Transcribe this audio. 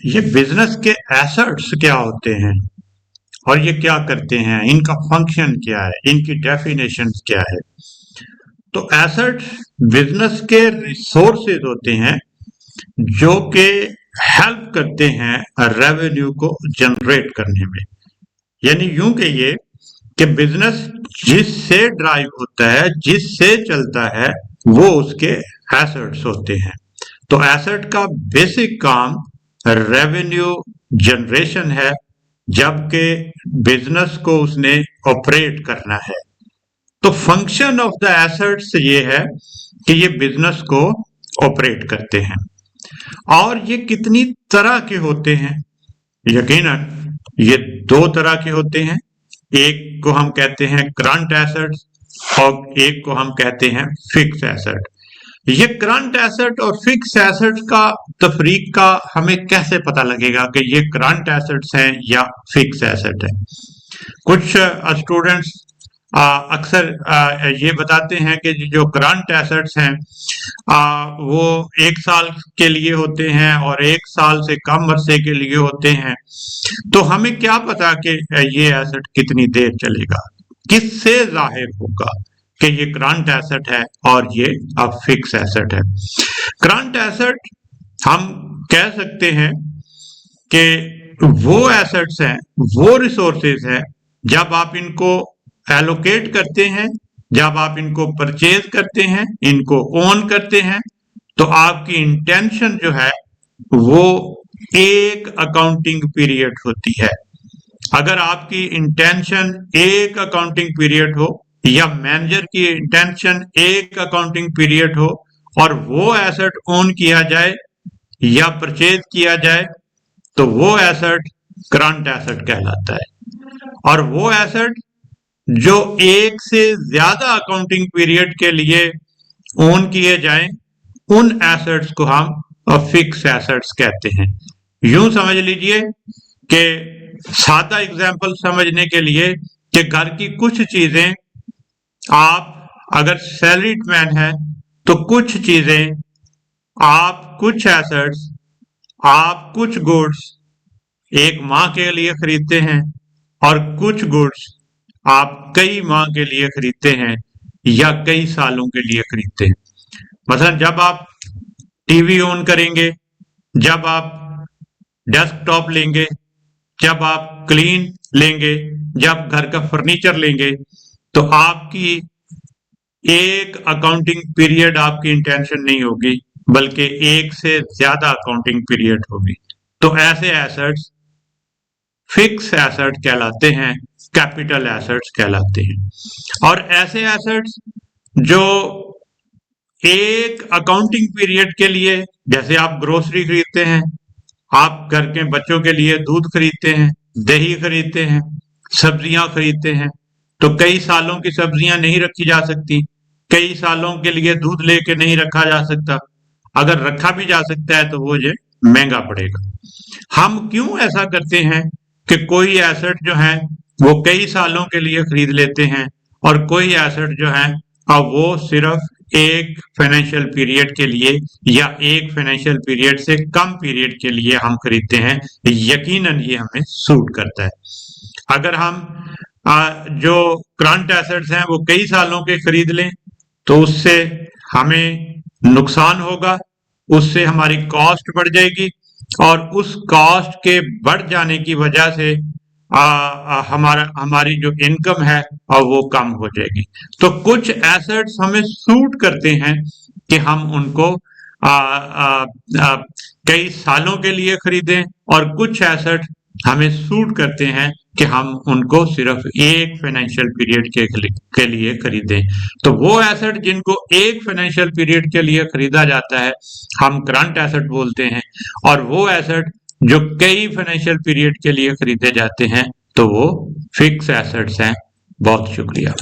ये बिजनेस के एसेट्स क्या होते हैं और ये क्या करते हैं, इनका फंक्शन क्या है, इनकी डेफिनेशन क्या है। तो एसेट्स बिजनेस के रिसोर्सेज होते हैं जो कि हेल्प करते हैं रेवेन्यू को जनरेट करने में। यानी यूं कहिए कि बिजनेस जिससे ड्राइव होता है, जिससे चलता है, वो उसके एसेट्स होते हैं। तो एसेट का बेसिक काम रेवेन्यू जनरेशन है, जबकि बिजनेस को उसने ऑपरेट करना है। तो फंक्शन ऑफ द एसेट्स ये है कि ये बिजनेस को ऑपरेट करते हैं। और ये कितनी तरह के होते हैं? यकीनन ये दो तरह के होते हैं। एक को हम कहते हैं करंट एसेट्स और एक को हम कहते हैं फिक्स एसेट। ये करंट एसेट और फिक्स एसेट का तफरीक का हमें कैसे पता लगेगा कि ये करंट एसेट्स हैं या फिक्स एसेट है? कुछ स्टूडेंट्स अक्सर ये बताते हैं कि जो करंट एसेट्स हैं वो 1 साल के लिए होते हैं और 1 साल से कम अरसे के लिए होते हैं। तो हमें क्या पता कि ये एसेट कितनी देर चलेगा? किससे जाहिर होगा कि ये करंट एसेट है और ये अब फिक्स एसेट है? करंट एसेट हम कह सकते हैं कि वो एसेट्स हैं, वो रिसोर्सेज हैं, जब आप इनको एलोकेट करते हैं, जब आप इनको परचेज करते हैं, इनको ओन करते हैं, तो आपकी इंटेंशन जो है वो एक अकाउंटिंग पीरियड होती है। अगर आपकी इंटेंशन एक अकाउंटिंग पीरियड हो या मैनेजर की इंटेंशन एक अकाउंटिंग पीरियड हो और वो एसेट ओन किया जाए या परचेज किया जाए, तो वो एसेट करंट एसेट कहलाता है। और वो एसेट जो एक से ज्यादा अकाउंटिंग पीरियड के लिए ओन किए जाएं, उन एसेट्स को हम फिक्स एसेट्स कहते हैं। यूं समझ लीजिए कि सादा एग्जांपल समझने के लिए कि घर की कुछ चीजें, आप अगर सैलरीड मैन है तो कुछ चीजें आप, कुछ एसेट्स आप, कुछ गुड्स एक माह के लिए खरीदते हैं और कुछ गुड्स आप कई माह के लिए खरीदते हैं या कई सालों के लिए खरीदते हैं। मतलब जब आप टीवी ऑन करेंगे, जब आप डेस्कटॉप लेंगे, जब आप क्लीन लेंगे, जब घर का फर्नीचर लेंगे, तो आपकी एक अकाउंटिंग पीरियड आपकी इंटेंशन नहीं होगी, बल्कि एक से ज्यादा अकाउंटिंग पीरियड होगी। तो ऐसे एसेट्स फिक्स एसेट कहलाते हैं, कैपिटल एसेट्स कहलाते हैं। और ऐसे एसेट्स जो एक अकाउंटिंग पीरियड के लिए, जैसे आप ग्रोसरी खरीदते हैं, आप घर के बच्चों के लिए दूध खरीदते हैं, दही खरीदते हैं, सब्जियां खरीदते हैं, तो कई सालों की सब्जियां नहीं रखी जा सकती, कई सालों के लिए दूध लेके नहीं रखा जा सकता। अगर रखा भी जा सकता है तो वो जो महंगा पड़ेगा। हम क्यों ऐसा करते हैं कि कोई एसेट जो है वो कई सालों के लिए खरीद लेते हैं और कोई एसेट जो है वो सिर्फ एक फाइनेंशियल पीरियड के लिए या एक फाइनेंशियल पीरियड से कम पीरियड के लिए हम खरीदते हैं। यकीनन ये हमें सूट करता है। अगर हम जो करंट एसेट्स हैं वो कई सालों के खरीद लें तो उससे हमें नुकसान होगा, उससे हमारी कॉस्ट बढ़ जाएगी और उस कॉस्ट के बढ़ जाने की वजह से हमारी जो इनकम है वो कम हो जाएगी। तो कुछ एसेट्स हमें सूट करते हैं कि हम उनको कई सालों के लिए खरीदें और कुछ एसेट हमें सूट करते हैं कि हम उनको सिर्फ एक फाइनेंशियल पीरियड के लिए खरीदें। तो वो एसेट जिनको एक फाइनेंशियल पीरियड के लिए खरीदा जाता है हम करंट एसेट बोलते हैं, और वो एसेट जो कई फाइनेंशियल पीरियड के लिए खरीदे जाते हैं तो वो फिक्स एसेट्स हैं। बहुत शुक्रिया।